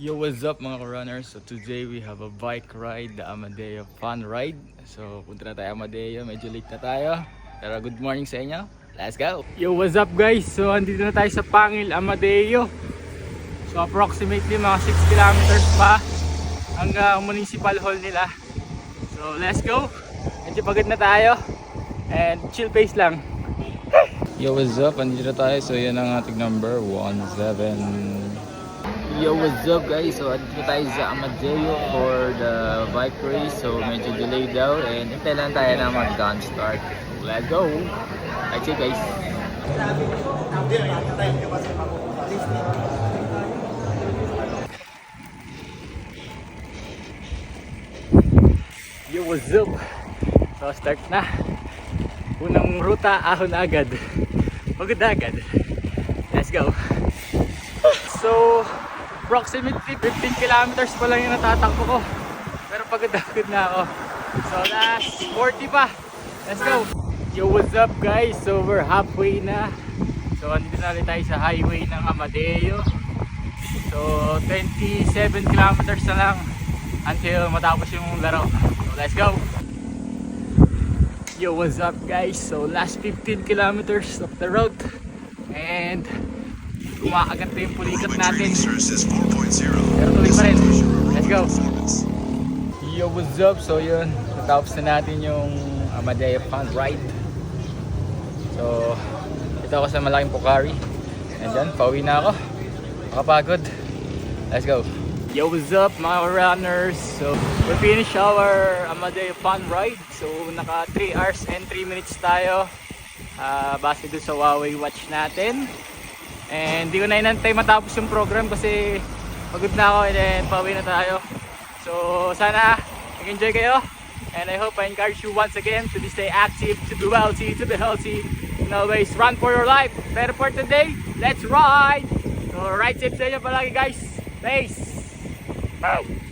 Yo, what's up mga runners? So today we have a bike ride, the Amadeo Fun Ride. So punta na tayo Amadeo, medyo late na tayo. Pero good morning sa inyo. Let's go! Yo, what's up guys? So andito na tayo sa Pangil, Amadeo. So approximately mga 6 kilometers pa hanggang municipal hall nila. So let's go! Medyo pagod na tayo and chill pace lang. Yo, what's up? Andito na tayo. So yan ang ating number 17. Yo, what's up guys? So andito na tayo sa Amadeo for the bike race. So medyo delayed daw and hintay lang tayo na mag-dawn start. Let's go! That's it guys. Yo, what's up? So start na. Unang ruta, ahon agad. Pagod agad. Let's go. So approximately 15 kilometers pa lang yung natatakbo ko. Pero pagod na ako. So last 40 pa. Let's go. Yo, what's up guys? So we're halfway na. So andito na rin tayo sa highway ng Amadeo. So 27 kilometers na lang until matapos yung laro. So let's go. Yo, what's up guys? So last 15 kilometers of the road and umaagat na yung pulikat natin. Pero tuloy pa rin. Let's go. Yo, what's up? So yun, natapos na natin yung Amadeo Fun Ride. So ito ako sa malaking Pocari. And then, pauwi na ako. Makapagod. Let's go. Yo, what's up mga runners? So we finished our Amadeo Fun Ride. So naka 3 hours and 3 minutes tayo base doon sa Huawei watch natin. And di ko na inantay matapos yung program kasi pagod na ako and then pauwi na tayo. So sana nag-enjoy kayo. And I hope I encourage you once again to stay active, to be wealthy, to be healthy, and always run for your life. Better for today, let's ride! So ride safe sa inyo palagi guys. Peace! Bye!